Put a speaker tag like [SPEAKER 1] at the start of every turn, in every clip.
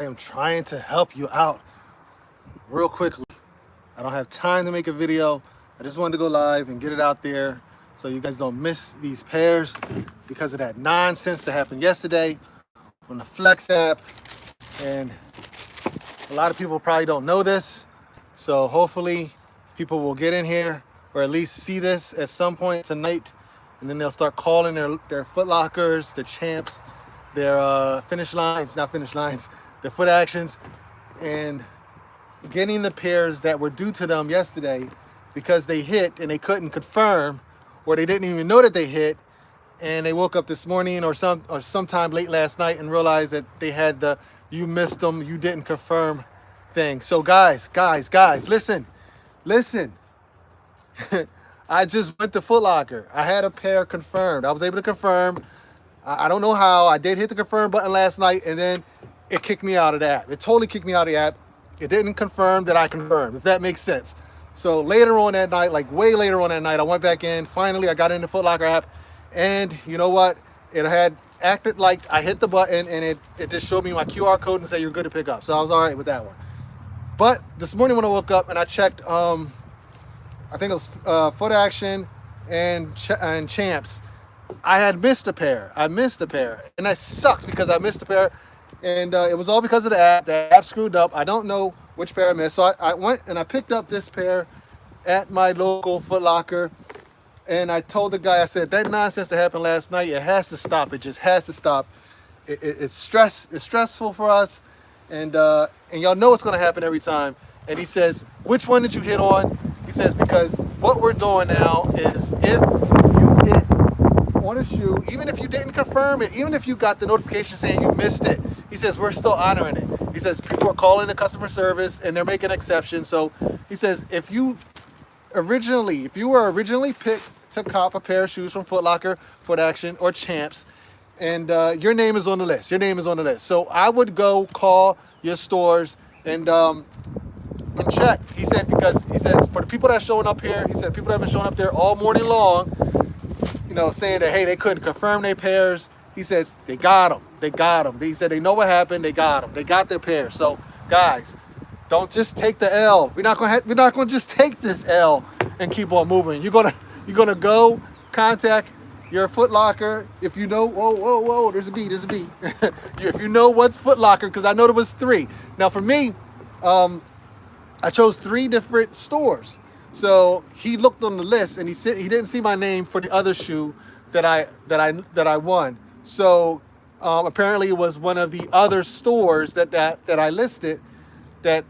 [SPEAKER 1] I am trying to help you out real quickly. I don't have time to make a video. I just wanted to go live and get it out there so you guys don't miss these pairs because of that nonsense that happened yesterday on the FLX app. And a lot of people probably don't know this. So hopefully people will get in here or at least see this at some point tonight. And then they'll start calling their Foot Lockers, their Champs, their finish lines, not finish lines, their Foot Actions, and getting the pairs that were due to them yesterday because they hit and they couldn't confirm, or they didn't even know that they hit, and they woke up this morning or sometime late last night and realized that they had the "you missed them, you didn't confirm" thing. So guys, listen. I just went to Foot Locker. I had a pair confirmed. I was able to confirm. I don't know how. I did hit the confirm button last night, and then it kicked me out of the app. It totally kicked me out of the app. It didn't confirm that I confirmed, if that makes sense. So later on that night, like way later on that night, I went back in. Finally, I got in the Foot Locker app, and you know what? It had acted like I hit the button, and it just showed me my QR code and said you're good to pick up. So I was all right with that one. But this morning when I woke up and I checked, I think it was Foot Action and Champs, I had missed a pair. And I sucked because I missed a pair. And it was all because of the app. The app screwed up. I don't know which pair I missed. So I went and I picked up this pair at my local Foot Locker. And I told the guy, I said, that nonsense that happened last night, it has to stop. It just has to stop. It's stressful for us. And y'all know it's going to happen every time. And he says, which one did you hit on? He says, because what we're doing now is if you hit on a shoe, even if you didn't confirm it, even if you got the notification saying you missed it, he says, we're still honoring it. He says, people are calling the customer service and they're making exceptions. So he says, if you were originally picked to cop a pair of shoes from Foot Locker, Foot Action, or Champs, and your name is on the list. So I would go call your stores and check. He said, because he says for the people that are showing up here, he said people that have been showing up there all morning long, you know, saying that, hey, they couldn't confirm their pairs. He says they got them. He said they know what happened. They got them. They got their pairs. So guys, don't just take the L. We're not gonna just take this L and keep on moving. You're gonna go contact your Foot Locker. If you know, whoa, there's a B. If you know what's Foot Locker, because I know there was 3. Now for me, I chose 3 different stores. So he looked on the list and he said he didn't see my name for the other shoe that I won. So apparently it was one of the other stores that I listed that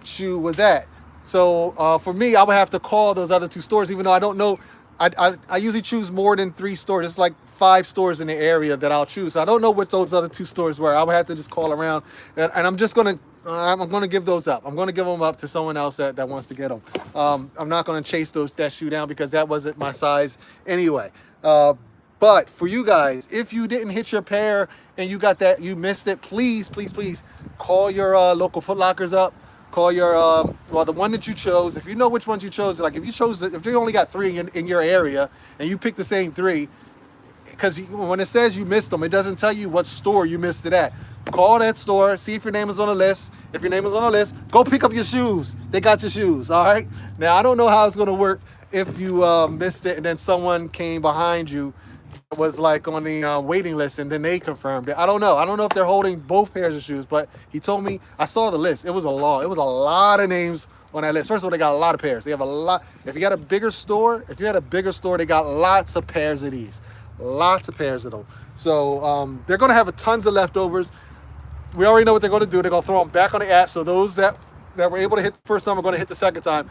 [SPEAKER 1] shoe was at. So for me, I would have to call those other 2 stores, even though I don't know. I usually choose more than 3 stores. It's like 5 stores in the area that I'll choose. So I don't know what those other 2 stores were. I would have to just call around, and I'm gonna give those up. I'm gonna give them up to someone else that wants to get them. I'm not gonna chase that shoe down because that wasn't my size anyway. But for you guys, if you didn't hit your pair and you missed it, please call your local Foot Lockers up. Call your the one that you chose. If you know which ones you chose, like if you only got 3 in your area and you pick the same 3, because when it says you missed them, it doesn't tell you what store you missed it at. Call that store, see if your name is on the list. If your name is on the list, go pick up your shoes. They got your shoes, all right? Now, I don't know how it's going to work if you missed it and then someone came behind you, was like on the waiting list, and then they confirmed it. I don't know if they're holding both pairs of shoes, but he told me, I saw the list. It was a lot of names on that list. First of all, they got a lot of pairs. They have a lot. If you had a bigger store, they got lots of pairs of these. Lots of pairs of them. So they're going to have tons of leftovers. We already know what they're going to do. They're going to throw them back on the app. So those that were able to hit the first time are going to hit the second time.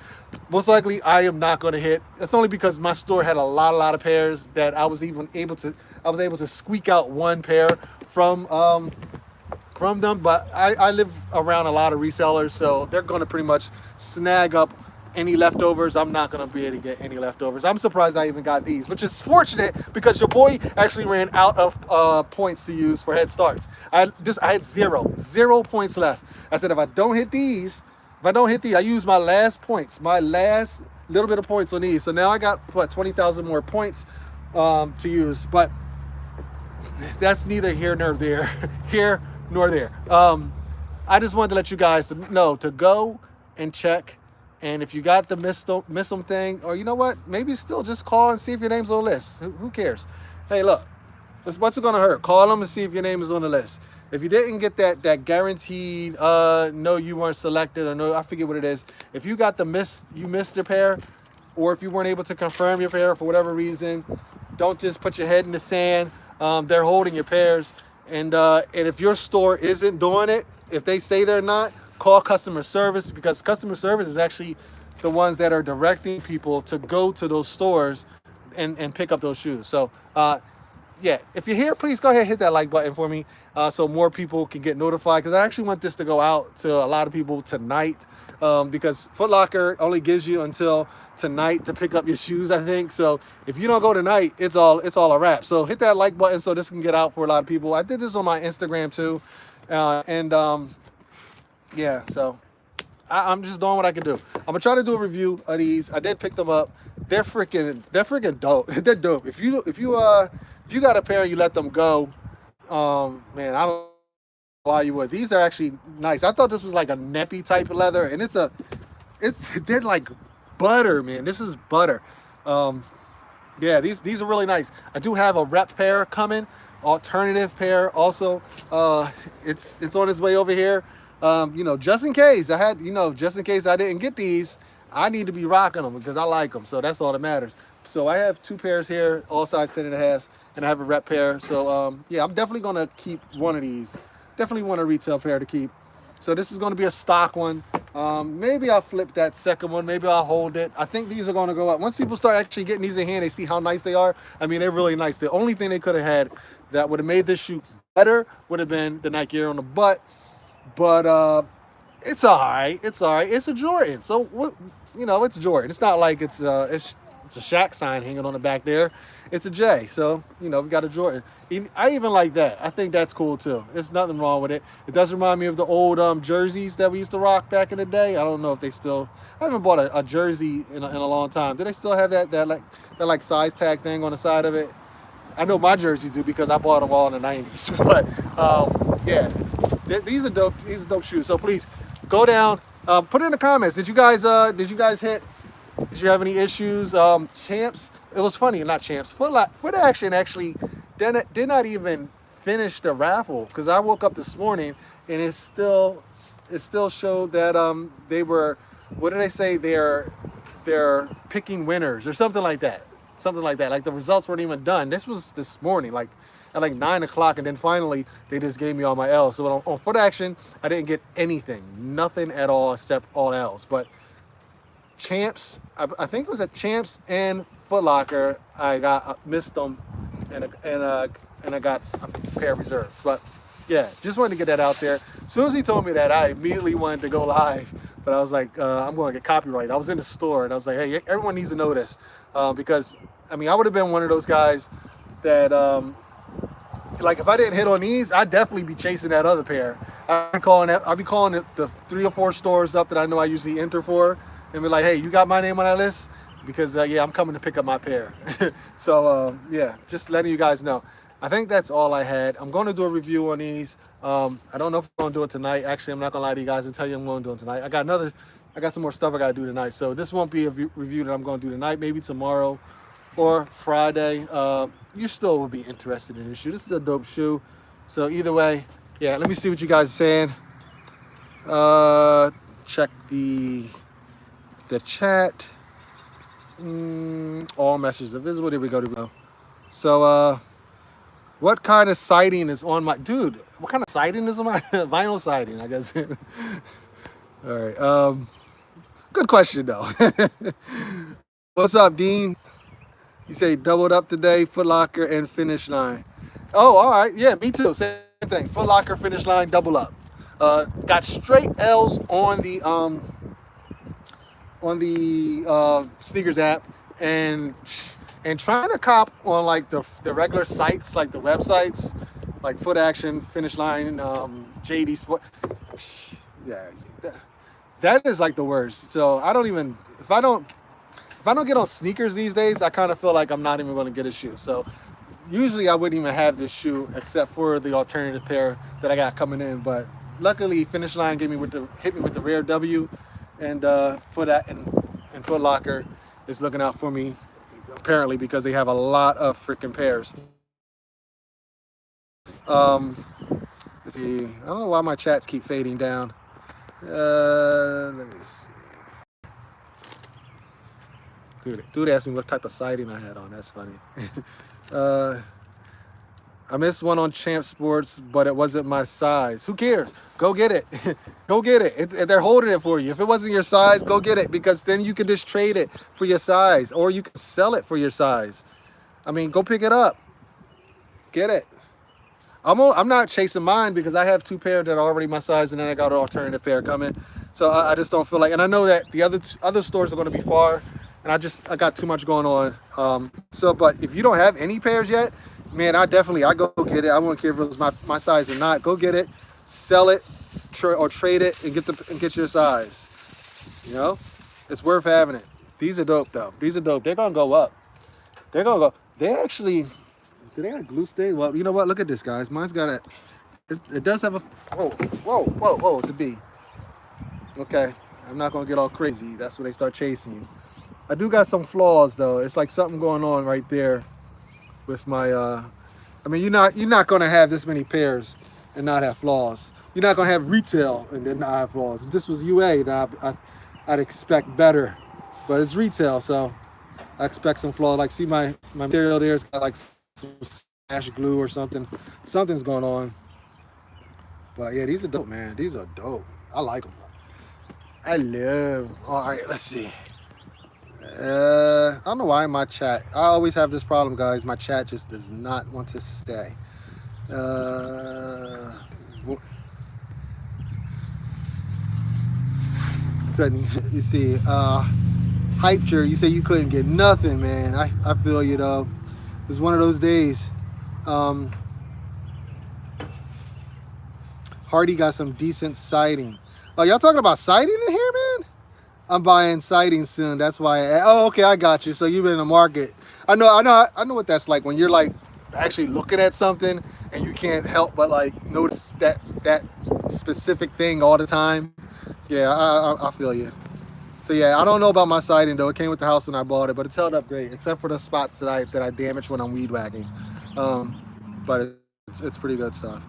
[SPEAKER 1] Most likely, I am not going to hit. It's only because my store had a lot of pairs that I was able to squeak out 1 pair from them. But I live around a lot of resellers, so they're going to pretty much snag up any leftovers. I'm not going to be able to get any leftovers. I'm surprised I even got these, which is fortunate because your boy actually ran out of points to use for head starts. I had zero points left. I said, if I don't hit these, I use my last little bit of points on these. So now I got 20,000 more points to use, but that's neither here nor there. I just wanted to let you guys know to go and check. And if you got the miss them thing, or you know what, maybe still just call and see if your name's on the list. Who cares? Hey, look, what's it gonna hurt? Call them and see if your name is on the list. If you didn't get that guaranteed, no, you weren't selected, or no, I forget what it is. If you got you missed your pair, or if you weren't able to confirm your pair for whatever reason, don't just put your head in the sand. They're holding your pairs, and if your store isn't doing it, if they say they're not, call customer service, because customer service is actually the ones that are directing people to go to those stores and pick up those shoes. So yeah, if you're here, please go ahead and hit that like button for me, so more people can get notified, because I actually want this to go out to a lot of people tonight, because Foot Locker only gives you until tonight to pick up your shoes, I think. So if you don't go tonight, it's all a wrap. So hit that like button so this can get out for a lot of people. I did this on my Instagram too, yeah, so I'm just doing what I can do. I'm gonna try to do a review of these. I did pick them up. They're freaking dope. They're dope. If you got a pair and you let them go, man, I don't know why you would. These are actually nice. I thought this was like a neppy type of leather, and they're like butter, man. This is butter. Yeah, these are really nice. I do have a rep pair coming, alternative pair also. It's on its way over here. Just in case I didn't get these, I need to be rocking them because I like them. So that's all that matters. So I have 2 pairs here, all size 10.5, and I have a rep pair. So yeah, I'm definitely gonna keep one of these. Definitely want a retail pair to keep. So this is gonna be a stock one. Maybe I'll flip that second one. Maybe I'll hold it. I think these are gonna go up. Once people start actually getting these in hand, they see how nice they are. I mean, they're really nice. The only thing they could have had that would have made this shoe better would have been the Nike Air on the butt. But it's all right. It's all right. It's a Jordan. So what? It's Jordan. It's not like it's a Shaq sign hanging on the back there. It's a J. So we got a Jordan. I even like that. I think that's cool too. There's nothing wrong with it. It does remind me of the old jerseys that we used to rock back in the day. I don't know if they still. I haven't bought a jersey in a long time. Do they still have that size tag thing on the side of it? I know my jerseys do because I bought them all in the 90s. But yeah, these are dope. These are dope shoes. So please go down. Put it in the comments. Did you guys hit? Did you have any issues? Champs. It was funny. Not Champs. Foot Action actually did not even finish the raffle, because I woke up this morning and it still showed that they were, what did they say? They're picking winners or something like that. Like the results weren't even done. This was this morning, like at like 9 o'clock, and then finally they just gave me all my L's. So on Foot Action, I didn't get anything, nothing at all except all L's. But Champs, I think it was at Champs and Foot Locker, I missed them, and I got a pair reserved. But yeah, just wanted to get that out there. As soon as he told me that, I immediately wanted to go live. But I was like, I'm going to get copyright. I was in the store and I was like, hey, everyone needs to know this, because I would have been one of those guys that like if I didn't hit on these, I'd definitely be chasing that other pair. I'll be calling it the 3 or 4 stores up that I know I usually enter for, and be like, hey, you got my name on that list? Because yeah, I'm coming to pick up my pair. So yeah, just letting you guys know. I think that's all I had. I'm going to do a review on these. I don't know if I'm going to do it tonight. Actually, I'm not going to lie to you guys and tell you I'm going to do it tonight. I got some more stuff I got to do tonight. So this won't be a review that I'm going to do tonight. Maybe tomorrow or Friday. You still will be interested in this shoe. This is a dope shoe. So either way, yeah, let me see what you guys are saying. Check the chat. All messages are visible. There we go. So what kind of siding is on my dude? What kind of siding is on my vinyl siding? I guess. All right. Good question though. What's up, Dean? You say doubled up today, Foot Locker and Finish Line. Oh, all right. Yeah, me too. Same thing. Foot Locker, Finish Line, double up. Got straight L's on the sneakers app, and trying to cop on like the regular sites, like the websites, like Foot Action, Finish Line, JD Sport. Yeah, that is like the worst. So I don't even, if I don't get on sneakers these days, I kind of feel like I'm not even going to get a shoe. So usually I wouldn't even have this shoe except for the alternative pair that I got coming in. But luckily Finish Line hit me with the rare W, and for that and Foot Locker is looking out for me apparently because they have a lot of freaking pairs. Let's see. I don't know why my chats keep fading down. Let me see. Dude asked me what type of siding I had on. That's funny. I missed one on Champ Sports, but it wasn't my size. Who cares? Go get it. Go get it. They're holding it for you. If it wasn't your size, go get it, because then you can just trade it for your size, or you can sell it for your size. I mean, go pick it up. Get it. I'm not chasing mine because I have 2 pairs that are already my size, and then I got an alternative pair coming. So I just don't feel like, and I know that the other stores are going to be far, and I got too much going on. But if you don't have any pairs yet, man, I go get it. I won't care if it was my size or not. Go get it, sell it, or trade it, and get your size. You know, it's worth having it. These are dope though. These are dope. They're gonna go up. They're gonna go. They actually. Do they have glue stain? Well, you know what? Look at this, guys. Mine's got a. It does have a. Whoa! It's a B. Okay, I'm not gonna get all crazy. That's when they start chasing you. I do got some flaws though. It's like something going on right there with my. I mean, you're not gonna have this many pairs and not have flaws. You're not gonna have retail and then not have flaws. If this was UA, I'd expect better, but it's retail, so I expect some flaws. Like, see my material there's got like some smash glue or something. Something's going on. But yeah, these are dope, man. These are dope. I like them. I love. All right, let's see. I don't know why my chat. I always have this problem, guys. My chat just does not want to stay. You see, Hyper, you say you couldn't get nothing, man. I feel you though. It's one of those days. Hardy got some decent siding. Oh, y'all talking about siding in here, man? I'm buying siding soon. That's why. Okay, I got you. So you've been in the market. I know what that's like when you're like actually looking at something and you can't help but like notice that specific thing all the time. Yeah, I feel you. So yeah, I don't know about my siding though. It came with the house when I bought it, but it's held up great, except for the spots that I damaged when I'm weed whacking. But it's pretty good stuff.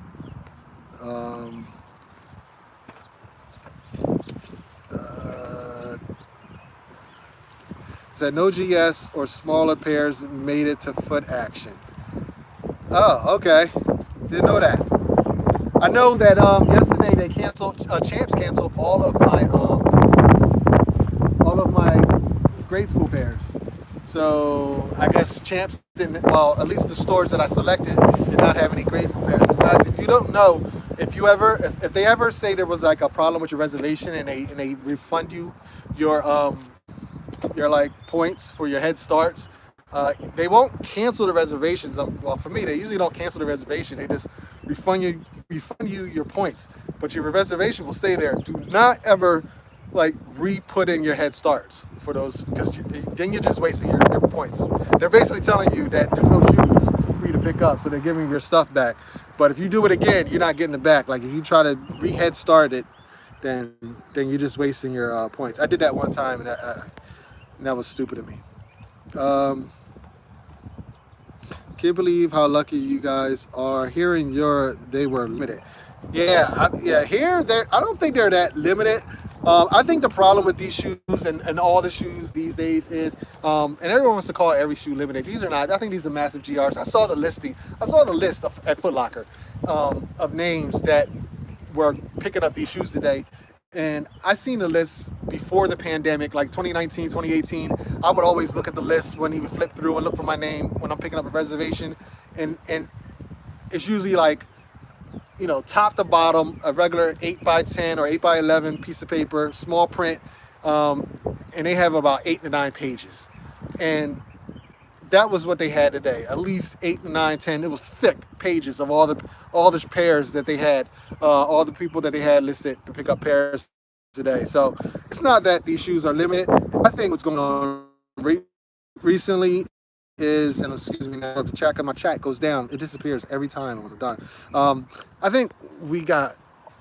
[SPEAKER 1] Said no GS or smaller pairs made it to foot action. Oh, okay. Didn't know that. I know that yesterday they canceled. Champs canceled all of my grade school pairs. So I guess Champs didn't. Well, at least the stores that I selected did not have any grade school pairs. And guys, if you don't know, if they ever say there was like a problem with your reservation and they refund you your like points for your head starts, they won't cancel the reservations. Well, for me, they usually don't cancel the reservation. They just refund you your points, but your reservation will stay there. Do not ever like re-put in your head starts for those, because then you're just wasting your points. They're basically telling you that there's no shoes for you to pick up, so they're giving your stuff back. But if you do it again, you're not getting it back. Like if you try to re-head start it, then you're just wasting your points. I did that one time, and that was stupid of me. Can't believe how lucky you guys are. Hearing they were limited. Yeah, I don't think they're that limited. I think the problem with these shoes and all the shoes these days is, and everyone wants to call every shoe limited. These are not. I think these are massive GRs. I saw the list at Foot Locker of names that were picking up these shoes today. And I seen the list before the pandemic, like 2019, 2018. I would always look at the list when he would flip through and look for my name when I'm picking up a reservation. And it's usually like, you know, top to bottom, a regular 8x10 or 8x11 piece of paper, small print. And they have about 8 to 9 pages. And that was what they had today. At least 8, 9, 10. It was thick pages of all the pairs that they had, all the people that they had listed to pick up pairs today. So it's not that these shoes are limited. I think what's going on recently is, and excuse me now, my chat goes down. It disappears every time when I'm done. I think we got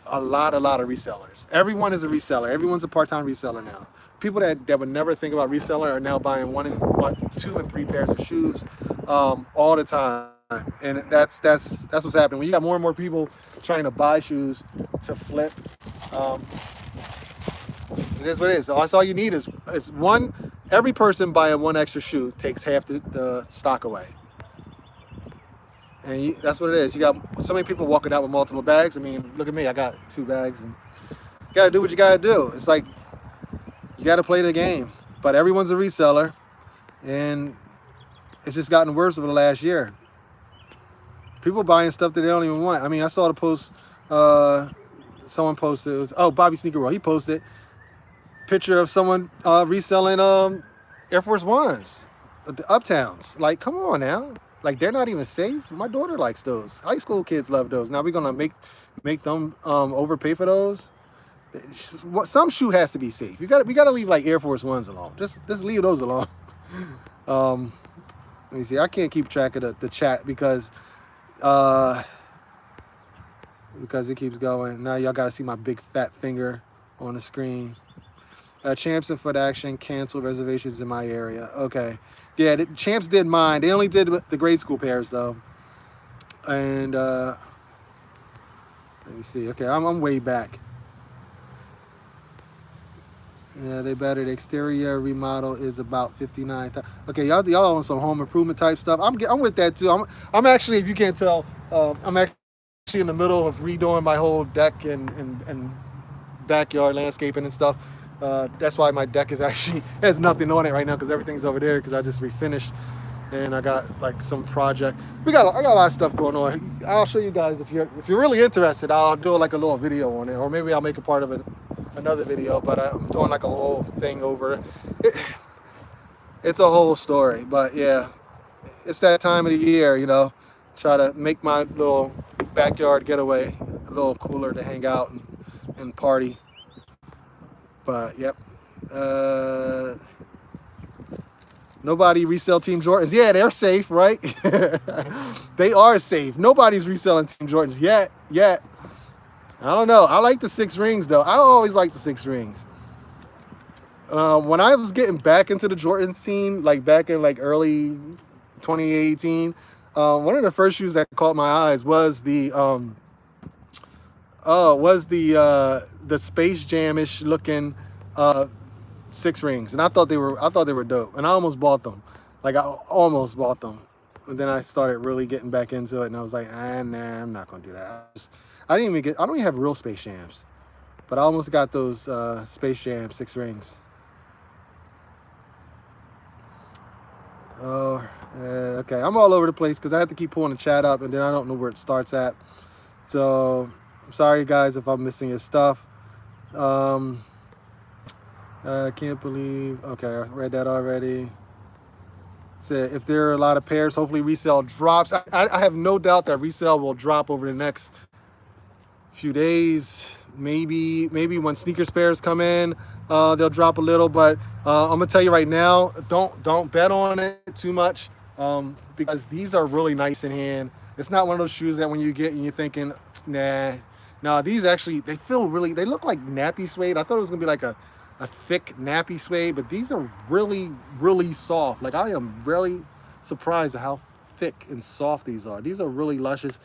[SPEAKER 1] a lot of resellers. Everyone is a reseller. Everyone's a part-time reseller now. People that would never think about reseller are now buying two and three pairs of shoes all the time. And that's what's happening. When you got more and more people trying to buy shoes to flip, it is what it is. That's all you need is one. Every person buying one extra shoe takes half the stock away. And that's what it is. You got so many people walking out with multiple bags. I mean, look at me. I got 2 bags. And you got to do what you got to do. It's like you got to play the game. But everyone's a reseller. And it's just gotten worse over the last year. People buying stuff that they don't even want. I mean, I saw the post. Someone posted. It was, Bobby Sneaker World. He posted a picture of someone reselling Air Force Ones. The Uptowns. Like, come on now. Like, they're not even safe. My daughter likes those. High school kids love those. Now we're gonna make them overpay for those. Some shoe has to be safe. We gotta leave like Air Force Ones alone. Just leave those alone. Let me see. I can't keep track of the chat because it keeps going. Now y'all gotta see my big fat finger on the screen. Champs and Foot Action cancel reservations in my area. Okay. Yeah, the Champs did mine. They only did the grade school pairs though. And let me see. Okay, I'm way back. Yeah, they better. The exterior remodel is about 59. Okay, y'all on some home improvement type stuff. I'm with that too. I'm actually, if you can't tell, I'm actually in the middle of redoing my whole deck and backyard landscaping and stuff. That's why my deck has nothing on it right now because everything's over there because I just refinished and I got like some project. I got a lot of stuff going on. I'll show you guys if you're really interested. I'll do like a little video on it, or maybe I'll make a part of it another video. But I'm doing like a whole thing over it. It's a whole story, but yeah, it's that time of the year, you know. Try to make my little backyard getaway a little cooler to hang out and party. But yep, nobody resell Team Jordans. Yeah, they're safe, right? They are safe. Nobody's reselling Team Jordans yet. I don't know. I like the 6 rings though. I always like the 6 rings. When I was getting back into the Jordans scene, like back in like early 2018, one of the first shoes that caught my eyes was the Space Jam-ish looking 6 rings, and I thought they were dope, and I almost bought them. Like I almost bought them, and then I started really getting back into it, and I was like, nah, I'm not gonna do that. I don't even have real Space Jams, but I almost got those Space Jam 6 rings. Okay, I'm all over the place because I have to keep pulling the chat up, and then I don't know where it starts at. So I'm sorry guys if I'm missing your stuff. I can't believe, okay, I read that already. Said if there are a lot of pairs, hopefully resale drops. I have no doubt that resale will drop over the next few days. Maybe when sneakers pairs come in, they'll drop a little, but I'm gonna tell you right now, don't bet on it too much, because these are really nice in hand. It's not one of those shoes that when you get and you're thinking, nah. No, these actually, they look like nappy suede. I thought it was gonna be like a thick nappy suede, but these are really, really soft. Like I am really surprised at how thick and soft these are. These are really luscious.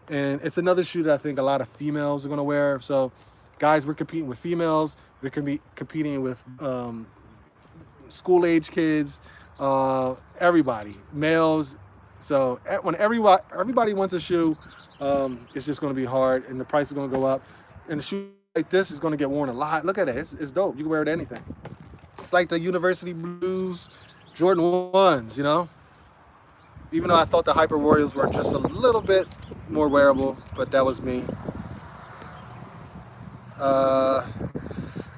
[SPEAKER 1] And it's another shoe that I think a lot of females are gonna wear. So guys, we're competing with females. We're competing with school-age kids, everybody, males. So when everybody wants a shoe, it's just gonna be hard, and the price is gonna go up. And the shoe like this is gonna get worn a lot. Look at it, it's dope. You can wear it to anything. It's like the University Blues Jordan 1s, you know? Even though I thought the Hyper Warriors were just a little bit more wearable, but that was me. Let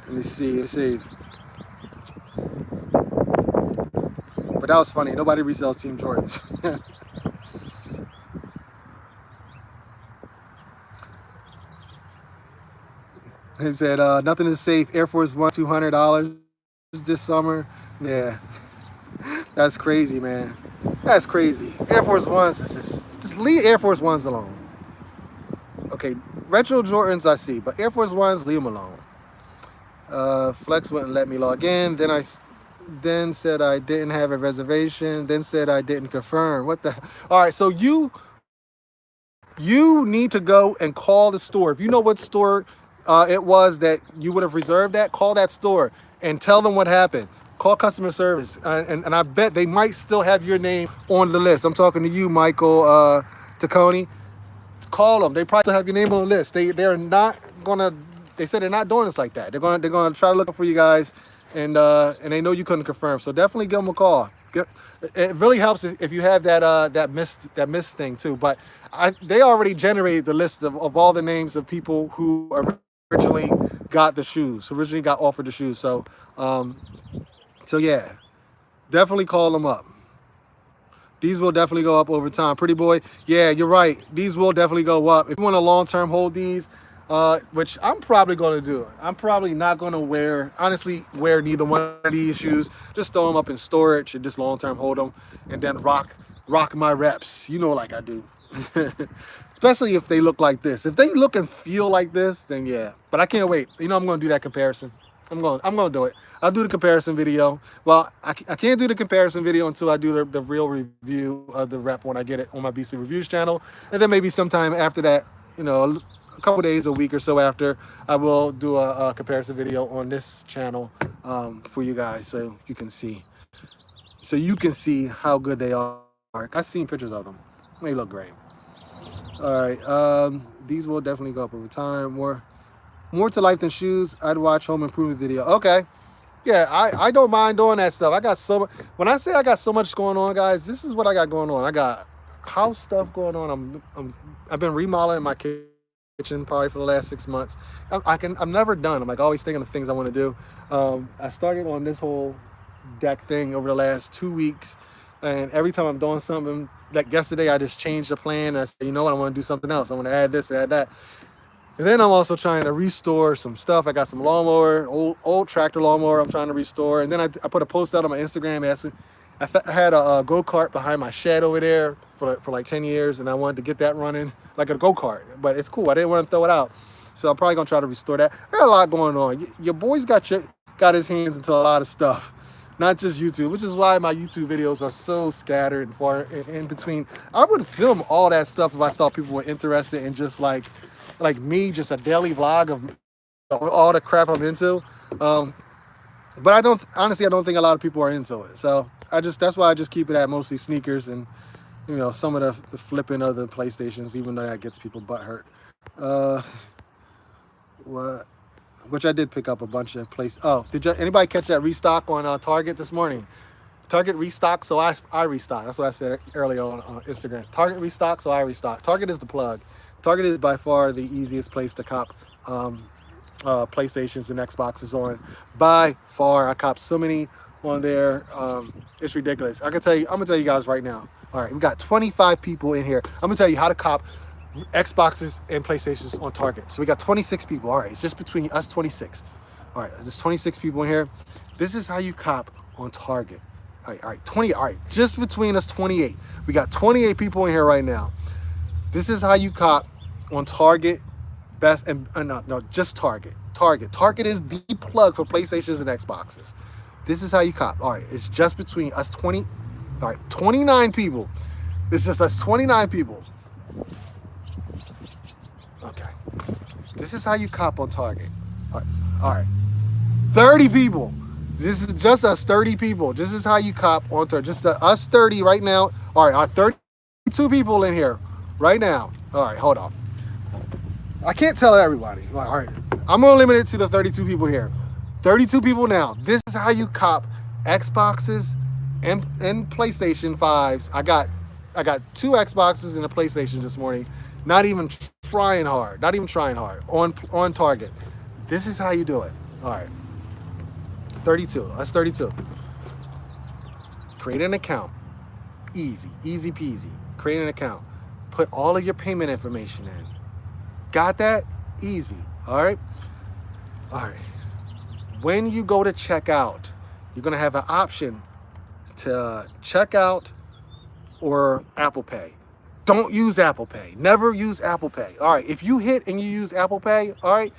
[SPEAKER 1] me see. But that was funny. Nobody resells Team Jordans. He said, nothing is safe. Air Force One, $200 this summer. Yeah, that's crazy, man. That's crazy. Air Force Ones is just leave Air Force Ones alone. Okay, Retro Jordans I see, but Air Force Ones, leave them alone. Flex wouldn't let me log in. Then said I didn't have a reservation. Then said I didn't confirm. What the? All right, so you need to go and call the store. If you know what store it was that you would have reserved at, call that store and tell them what happened. Call customer service, and I bet they might still have your name on the list. I'm talking to you, Michael Taccone. Call them. They probably still have your name on the list. They're not gonna. They said they're not doing this like that. They're gonna try to look for you guys, and they know you couldn't confirm. So definitely give them a call. It really helps if you have that missed thing too. But they already generated the list of all the names of people who originally got the shoes, originally got offered the shoes. So yeah, definitely call them up. These will definitely go up over time. Pretty boy, yeah, you're right. These will definitely go up. If you want to long-term hold these, which I'm probably going to do. I'm probably not going to honestly wear neither one of these shoes. Just throw them up in storage and just long-term hold them, and then rock my reps. You know, like I do. Especially if they look like this. If they look and feel like this, then yeah. But I can't wait. You know, I'm going to do that comparison. I'm going to do it. I'll do the comparison video. Well, I can't do the comparison video until I do the real review of the rep when I get it on my BC Reviews channel. And then maybe sometime after that, you know, a couple days, a week or so after, I will do a comparison video on this channel for you guys, so you can see. So you can see how good they are. I've seen pictures of them. They look great. All right. These will definitely go up over time. More to life than shoes. I'd watch home improvement video. Okay. Yeah, I don't mind doing that stuff. I got so much. When I say I got so much going on, guys, this is what I got going on. I got house stuff going on. I've been remodeling my kitchen probably for the last 6 months. I'm never done. I'm like always thinking of things I want to do. I started on this whole deck thing over the last 2 weeks, and every time I'm doing something, like yesterday, I just changed the plan. And I said, you know what, I want to do something else. I want to add this, add that. And then I'm also trying to restore some stuff. I got some lawnmower, old tractor lawnmower I'm trying to restore. And then I put a post out on my Instagram asking, I had a go-kart behind my shed over there for like 10 years, and I wanted to get that running like a go-kart. But it's cool. I didn't want to throw it out. So I'm probably going to try to restore that. I got a lot going on. Your boy's got his hands into a lot of stuff, not just YouTube, which is why my YouTube videos are so scattered and far in between. I would film all that stuff if I thought people were interested in just like me, just a daily vlog of all the crap I'm into. But I don't think a lot of people are into it. So that's why I just keep it at mostly sneakers and, you know, some of the flipping of the PlayStations, even though that gets people butt hurt. Which I did pick up a bunch of places. Oh, anybody catch that restock on Target this morning? Target restock, so I restock. That's what I said earlier on Instagram. Target restock, so I restock. Target is the plug. Target is by far the easiest place to cop PlayStations and Xboxes on. By far, I cop so many on there. It's ridiculous. I'm gonna tell you guys right now. All right, we got 25 people in here. I'm gonna tell you how to cop Xboxes and PlayStations on Target. So we got 26 people. All right, it's just between us 26. All right, there's 26 people in here. This is how you cop on Target. All right, 20. All right, just between us 28. We got 28 people in here right now. This is how you cop on Target. Just Target. Target is the plug for PlayStations and Xboxes. This is how you cop. All right, it's just between us 20. All right, 29 people. It's just us 29 people. Okay. This is how you cop on Target. All right. 30 people. This is just us 30 people. This is how you cop on Target. Just us 30 right now. All right, our 32 people in here right now. All right, hold on. I can't tell everybody. All right. I'm going to limit it to the 32 people here. 32 people now. This is how you cop Xboxes and PlayStation 5s. I got 2 Xboxes and a PlayStation this morning. Not even trying hard on Target. This is how you do it. All right. 32. That's 32. Create an account. Easy peasy. Create an account. Put all of your payment information in. Got that? Easy. All right. When you go to checkout, you're going to have an option to check out or Apple Pay. don't use Apple Pay. Never use Apple Pay. All right, if you hit and you use Apple Pay, all right,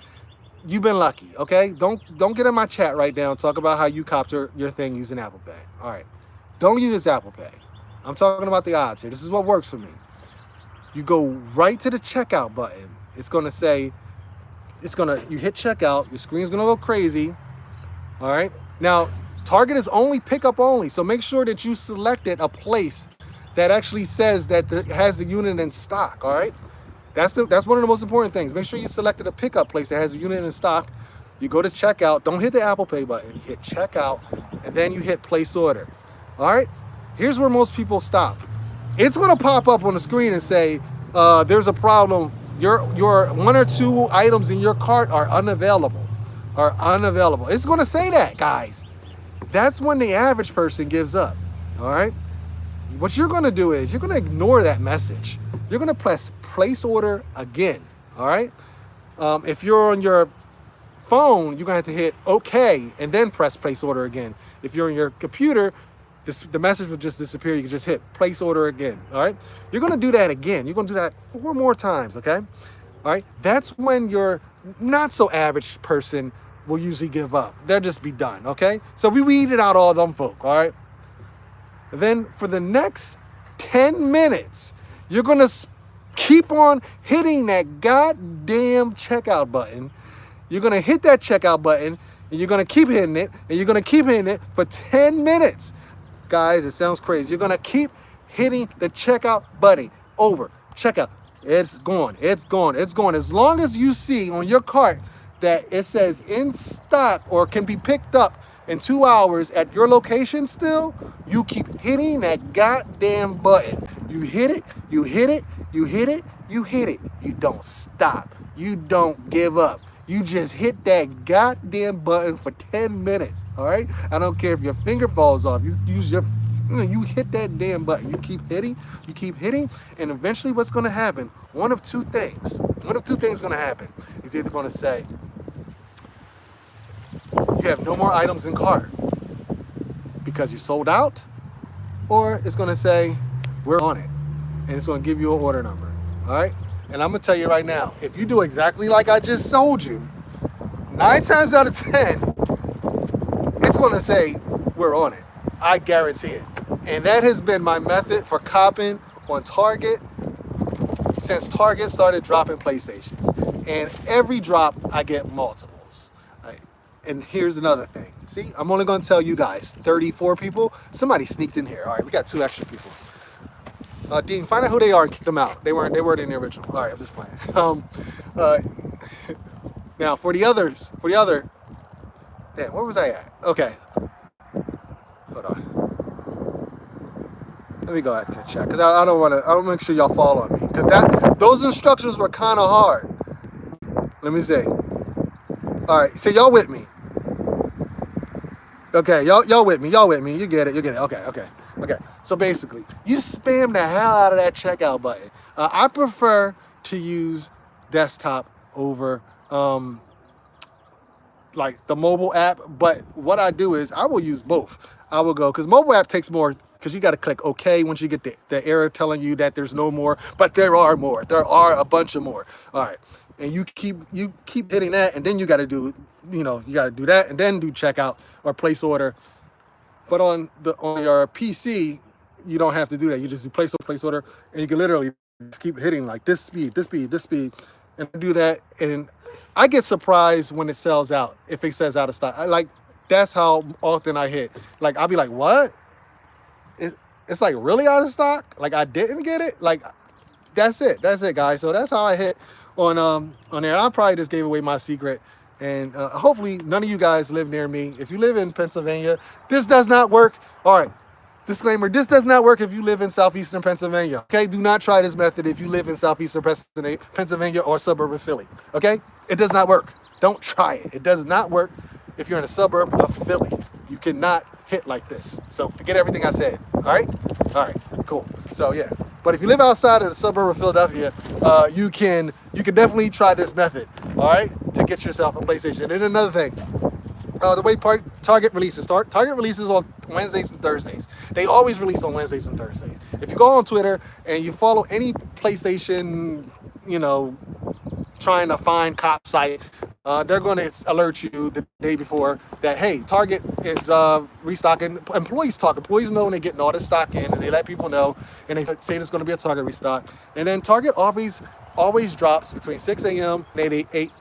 [SPEAKER 1] you've been lucky, okay? Don't get in my chat right now and talk about how you copped your thing using Apple Pay. All right, don't use Apple Pay. I'm talking about the odds here. This is what works for me. You go right to the checkout button. It's gonna say, you hit checkout, your screen's gonna go crazy. All right, now Target is only pickup only, so make sure that you selected a place that actually says that has the unit in stock. All right, that's one of the most important things. Make sure you selected a pickup place that has a unit in stock. You go to checkout, don't hit the Apple Pay button, you hit checkout, and then you hit place order. All right, here's where most people stop. It's gonna pop up on the screen and say, there's a problem. Your 1 or 2 items in your cart are unavailable. It's gonna say that, guys. That's when the average person gives up. All right, what you're gonna do is you're gonna ignore that message. You're gonna press place order again. All right, if you're on your phone, you're gonna have to hit OK and then press place order again. If you're on your computer, the message will just disappear. You can just hit place order again. All right, you're gonna do that again. You're gonna do that 4 more times. Okay, all right, that's when your not so average person will usually give up. They'll just be done. Okay, so we weeded out all them folk. All right, then for the next 10 minutes, you're gonna keep on hitting that goddamn checkout button. You're gonna hit that checkout button, and you're gonna keep hitting it, and you're gonna keep hitting it for 10 minutes. Guys, it sounds crazy. You're gonna keep hitting the checkout button over. Checkout. It's gone. It's gone. It's gone. As long as you see on your cart that it says in stock or can be picked up in 2 hours at your location still, you keep hitting that goddamn button. You hit it, you hit it, you hit it, you hit it. You don't stop. You don't give up. You just hit that goddamn button for 10 minutes, all right? I don't care if your finger falls off. You hit that damn button. You keep hitting, and eventually what's gonna happen? One of two things gonna happen. It's either gonna say, you have no more items in cart because you sold out, or it's gonna say, we're on it, and it's gonna give you an order number, all right? And I'm gonna tell you right now, if you do exactly like I just told you, 9 times out of 10, it's gonna say, we're on it. I guarantee it. And that has been my method for copping on Target since Target started dropping PlayStations. And every drop, I get multiples. And here's another thing. See, I'm only gonna tell you guys, 34 people. Somebody sneaked in here. All right, we got 2 extra people. Dean, find out who they are and kick them out. They weren't in the original. All right, I'm just playing. Now for the other, damn, where was I at? Okay, hold on. Let me go back to the chat because I don't want to. I want to make sure y'all follow me because those instructions were kind of hard. Let me see. All right, so y'all with me? Okay, y'all with me? Y'all with me? You get it? Okay. So basically, you spam the hell out of that checkout button. I prefer to use desktop over like the mobile app, but what I do is I will use both. I will go, because mobile app takes more, because you got to click OK once you get the error telling you that there's no more, but there are more. There are a bunch of more. All right, and you keep hitting that, and then you got to do, you got to do that, and then do checkout or place order. But on your PC, you don't have to do that. You just do place order, and you can literally just keep hitting like this speed, and do that. And I get surprised when it sells out, if it says out of stock. That's how often I hit. Like, I'll be like, what? It's like really out of stock? Like, I didn't get it? Like, that's it, guys. So that's how I hit on there. I probably just gave away my secret. And hopefully none of you guys live near me. If you live in Pennsylvania, this does not work. All right, disclaimer, this does not work if you live in southeastern Pennsylvania. Okay, do not try this method if you live in southeastern Pennsylvania or suburb of Philly. Okay, it does not work. Don't try it. It does not work if you're in a suburb of Philly. You cannot hit like this. So forget everything I said. All right, cool. So yeah, but if you live outside of the suburb of Philadelphia, you can definitely try this method. All right, to get yourself a PlayStation. And another thing, The way Target releases. Target releases on Wednesdays and Thursdays. They always release on Wednesdays and Thursdays. If you go on Twitter and you follow any PlayStation, you know, trying to find cop site, they're going to alert you the day before that, hey, Target is restocking. Employees talk. Employees know when they're getting all this stock in, and they let people know, and they say there's going to be a Target restock. And then Target always drops between 6 a.m. and 8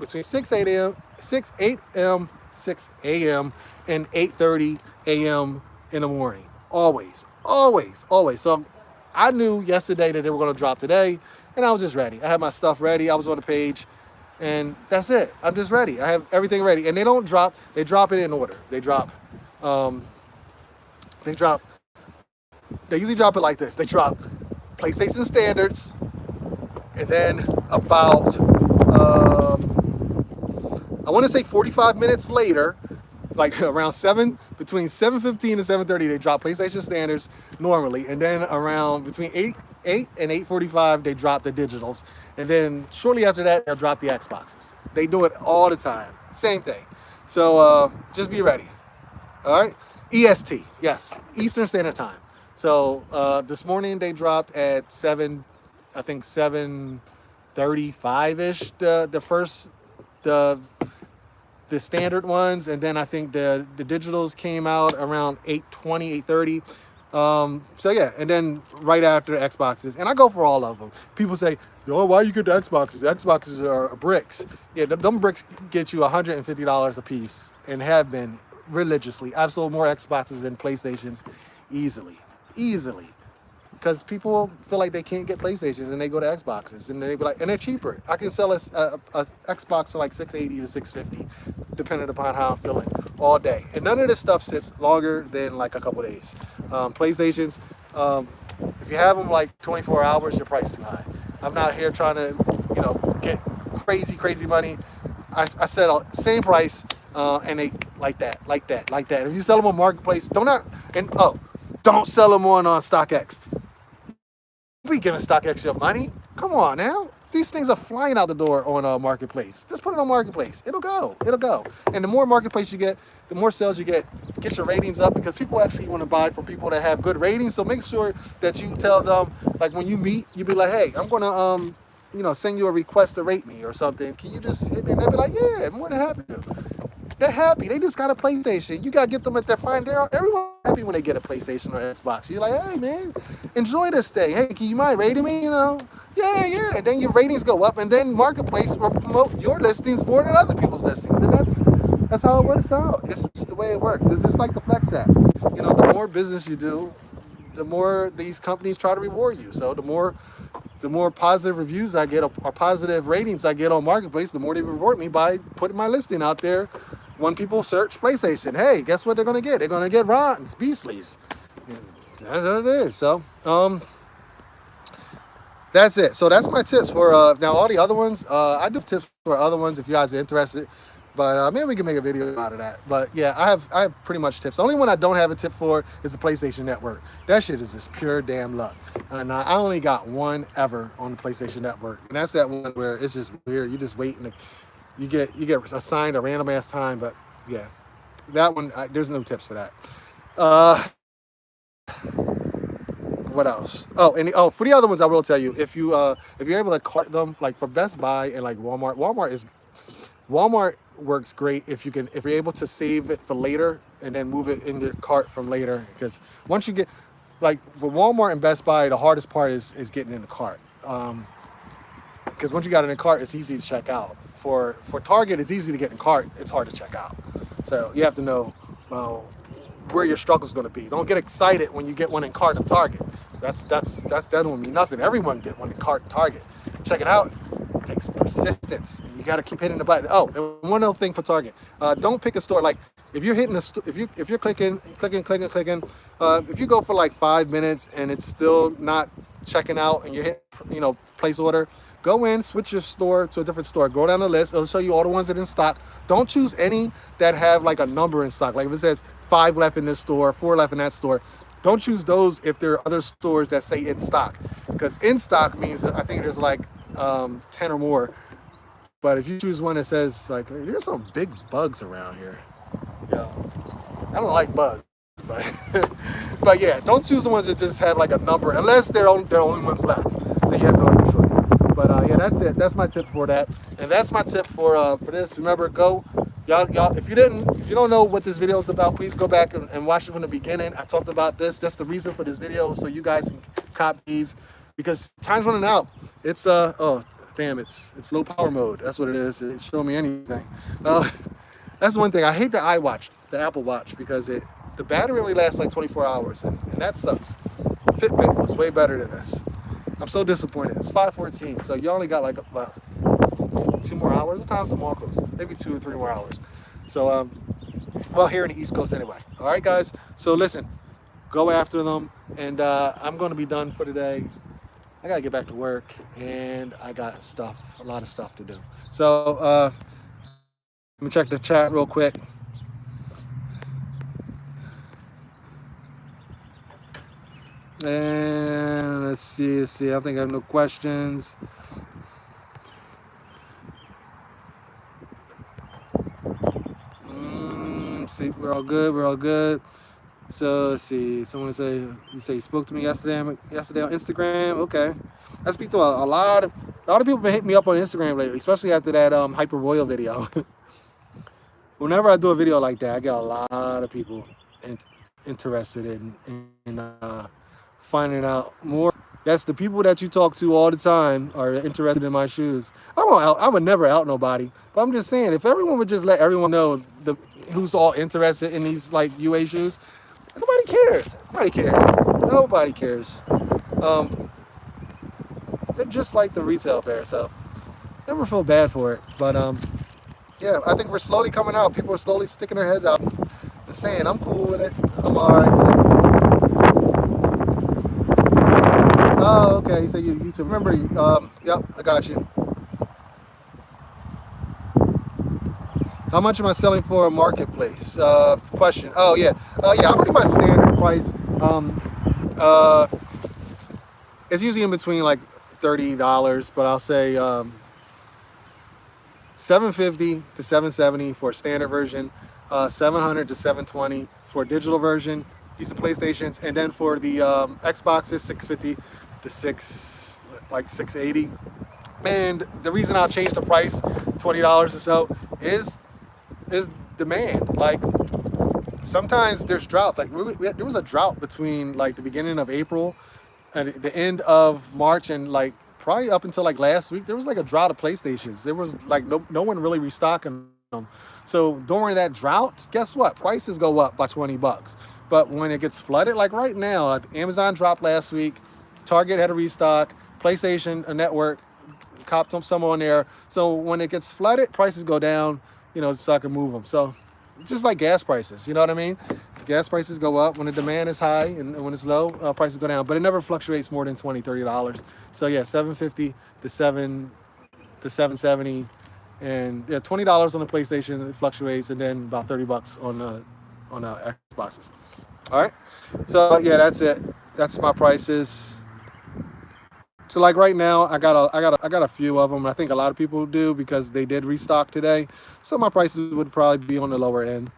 [SPEAKER 1] between 6 a.m. 6 a.m. and 8:30 a.m. in the morning. Always. So I knew yesterday that they were going to drop today, and I was just ready. I had my stuff ready. I was on the page, and that's it. I'm just ready. I have everything ready. And they don't drop. They drop it in order. They usually drop it like this. They drop PlayStation standards, and then about I want to say 45 minutes later, like around between 7:15 and 7:30, they drop PlayStation standards normally, and then around between 8 and 8:45, they drop the digitals, and then shortly after that, they'll drop the Xboxes. They do it all the time, same thing. So just be ready. All right, EST, yes, Eastern Standard Time. So this morning they dropped at 7:35-ish. The standard ones, and then I think the digitals came out around 8:20, 8:30. So yeah, and then right after the Xboxes, and I go for all of them. People say, "Yo, why you get the Xboxes? The Xboxes are bricks." Yeah, them bricks get you $150 a piece, and have been religiously. I've sold more Xboxes than PlayStations, easily. Because people feel like they can't get PlayStations and they go to Xboxes, and they be like, and they're cheaper. I can sell a Xbox for like $680 to $650, depending upon how I'm feeling, all day. And none of this stuff sits longer than like a couple days. PlayStations, if you have them like 24 hours, your price too high. I'm not here trying to, get crazy money. I set a same price, and they like that. If you sell them on Marketplace, don't sell them on StockX. Be giving StockX your money. Come on now. These things are flying out the door on Marketplace. Just put it on Marketplace. It'll go. And the more Marketplace you get, the more sales you get. Get your ratings up, because people actually want to buy from people that have good ratings. So make sure that you tell them, like when you meet, you be like, hey, I'm going to, send you a request to rate me or something. Can you just hit me? And they'll be like, yeah, more than happy to. They're happy. They just got a PlayStation. You got to get them at their fine. Everyone's happy when they get a PlayStation or Xbox. You're like, hey, man, enjoy this day. Hey, can you mind rating me? Yeah. And then your ratings go up, and then Marketplace will promote your listings more than other people's listings. And that's how it works out. It's just the way it works. It's just like the Flex app. The more business you do, the more these companies try to reward you. So the more positive reviews I get or positive ratings I get on Marketplace, the more they reward me by putting my listing out there. When people search PlayStation, hey, guess what they're going to get? They're going to get Rons, Beastleys. That's what it is. So, that's it. So that's my tips for, now all the other ones. I do tips for other ones if you guys are interested. But maybe we can make a video out of that. But yeah, I have pretty much tips. The only one I don't have a tip for is the PlayStation Network. That shit is just pure damn luck. And I only got one ever on the PlayStation Network. And that's that one where it's just weird. You just wait and you get assigned a random ass time. But yeah, that one, there's no tips for that. What else? For the other ones, I will tell you, if you're able to cart them, like for Best Buy and like Walmart works great if you're able to save it for later and then move it in your cart from later. Because once you get, like for Walmart and Best Buy, the hardest part is getting in the cart. Because once you got it in the cart, it's easy to check out. For Target, it's easy to get in the cart. It's hard to check out. So you have to know where your struggle is going to be. Don't get excited when you get one in cart at Target. That don't mean nothing. Everyone get one in cart at Target. Check it out. It takes persistence. You got to keep hitting the button. Oh, and one other thing for Target. Don't pick a store. Like if you're hitting if you're clicking, if you go for like 5 minutes and it's still not checking out and you hit place order, go in, switch your store to a different store. Go down the list. It'll show you all the ones that are in stock. Don't choose any that have like a number in stock. Like if it says 5 left in this store, 4 left in that store, don't choose those if there are other stores that say in stock. Because in stock means I think there's like 10 or more. But if you choose one that says like, there's some big bugs around here. Yeah, I don't like bugs, but but yeah, don't choose the ones that just have like a number, unless they're the only ones left. Then you have no other choice. But yeah, that's it. That's my tip for that, and that's my tip for this. Remember, go. Y'all, if you don't know what this video is about, please go back and watch it from the beginning. I talked about this. That's the reason for this video, so you guys can cop these, because time's running out. It's oh damn, it's low power mode. That's what it is. It's showing me anything. That's one thing. I hate the iWatch, the Apple Watch, because the battery only lasts like 24 hours, and that sucks. Fitbit was way better than this. I'm so disappointed. It's 5:14, so you only got like about 2 more hours. What time's the mall close? Maybe 2 or 3 more hours. So, well, here in the East Coast anyway. All right, guys. So listen, go after them, and I'm going to be done for today. I gotta get back to work, and I got a lot of stuff to do. So let me check the chat real quick. And let's see. I think I have no questions. See, we're all good. So let's see. Someone say you spoke to me yesterday on Instagram. Okay, I speak to a lot of people been hitting me up on Instagram lately, especially after that Hyper Royal video. Whenever I do a video like that, I get a lot of people interested in finding out more. Yes, the people that you talk to all the time are interested in my shoes. I would never out nobody, but I'm just saying, if everyone would just let everyone know who's all interested in these like UA shoes, nobody cares. Nobody cares. They're just like the retail pair, so never feel bad for it. But yeah, I think we're slowly coming out. People are slowly sticking their heads out and saying, I'm cool with it. I'm all right with it. Oh, okay. You said you YouTube. Remember, yep, I got you. How much am I selling for a marketplace? Question. Oh, yeah. Yeah, I'm pretty much standard price. It's usually in between like $30, but I'll say $750 to $770 for a standard version, $700 to $720 for a digital version, piece of PlayStations, and then for the Xboxes, $650 to $680. And the reason I'll change the price $20 or so is demand. Like sometimes there's droughts. Like there was a drought between like the beginning of April and the end of March, and like probably up until like last week, there was like a drought of PlayStations. There was like no one really restocking them. So during that drought, guess what? Prices go up by $20. But when it gets flooded, like right now, like Amazon dropped last week, Target had a restock, PlayStation, a network, copped them some on there. So when it gets flooded, prices go down, so I can move them. So just like gas prices, you know what I mean? Gas prices go up when the demand is high, and when it's low, prices go down. But it never fluctuates more than $20, $30. So yeah, $750 to $770, and yeah, $20 on the PlayStation, it fluctuates, and then about $30 on the Xboxes. All right. So yeah, that's it. That's my prices. So like right now, I got a few of them. I think a lot of people do because they did restock today. So my prices would probably be on the lower end,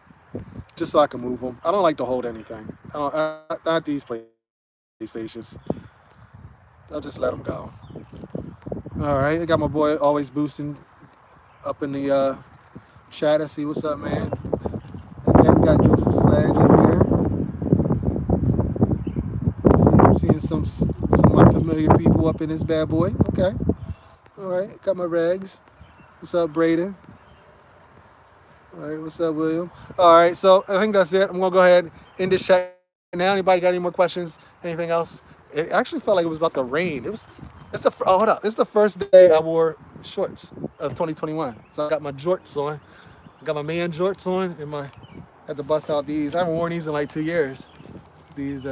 [SPEAKER 1] just so I can move them. I don't like to hold anything. Not these PlayStations. I'll just let them go. All right, I got my boy always boosting up in the chat. I see what's up, man. Okay, we got Joseph Sledge in here. I'm seeing some of my familiar people up in this bad boy. Okay. All right. Got my regs. What's up, Braden? All right. What's up, William? All right. So I think that's it. I'm going to go ahead and end this chat now. Anybody got any more questions? Anything else? It actually felt like it was about to rain. Hold up. It's the first day I wore shorts of 2021. So I got my jorts on. I got my man jorts on, and I had to bust out these. I haven't worn these in like 2 years. These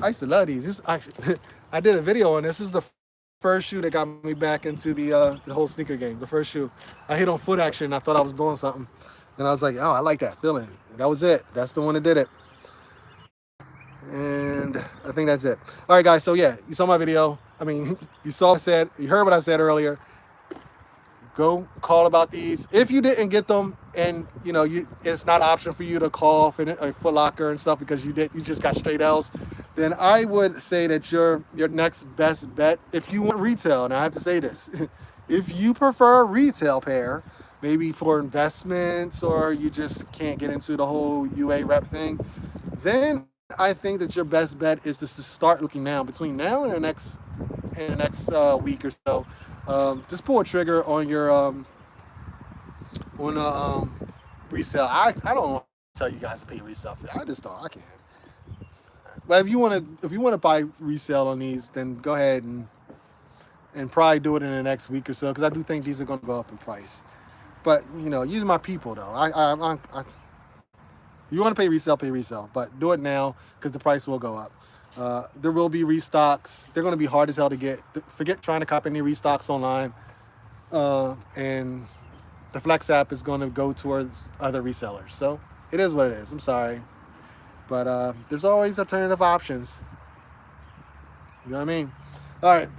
[SPEAKER 1] I used to love these. I did a video on this. This is the first shoe that got me back into the whole sneaker game. The first shoe. I hit on foot action. I thought I was doing something, and I was like, oh, I like that feeling. That was it. That's the one that did it. And I think that's it. All right, guys. So yeah, you saw my video. I mean, you saw what I said. You heard what I said earlier. Go call about these. If you didn't get them, and you know it's not an option for you to call for a Foot Locker and stuff because you just got straight L's, then I would say that your next best bet, if you want retail, and I have to say this, if you prefer a retail pair, maybe for investments or you just can't get into the whole UA rep thing, then I think that your best bet is just to start looking now. Between now and the next week or so, just pull a trigger on your resale. I don't tell you guys to pay resale for that. I just don't. I can't. But if you want to buy resale on these, then go ahead and probably do it in the next week or so, because I do think these are going to go up in price. But use my people though. If you want to pay resale, but do it now because the price will go up. There will be restocks. They're going to be hard as hell to get. Forget trying to cop any restocks online. And the Flex app is going to go towards other resellers. So it is what it is. I'm sorry. But there's always alternative options. You know what I mean? All right.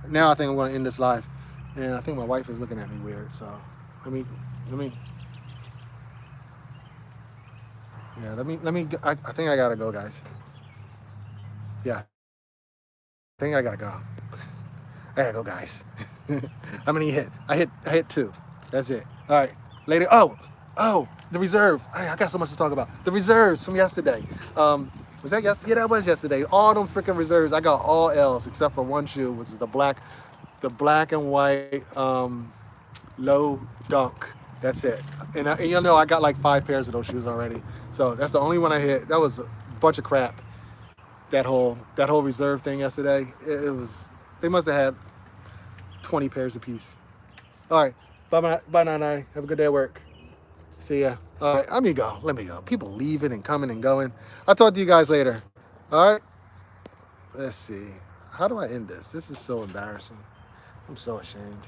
[SPEAKER 1] Now I think I'm going to end this live. And I think my wife is looking at me weird. So let me. Yeah, let me. I think I gotta go, guys. Yeah, I think I gotta go. I gotta go, guys. How many you hit? I hit 2. That's it. All right, later. Oh, the reserve. I got so much to talk about. The reserves from yesterday. Was that yesterday? Yeah, that was yesterday. All them freaking reserves. I got all L's except for one shoe, which is the black and white low dunk. That's it. And I got like 5 pairs of those shoes already. So that's the only one I hit. That was a bunch of crap. That whole reserve thing yesterday. It was. They must have had 20 pairs apiece. All right. Bye, Nana. Have a good day at work. See ya. All right. Let me go. People leaving and coming and going. I'll talk to you guys later. All right. Let's see. How do I end this? This is so embarrassing. I'm so ashamed.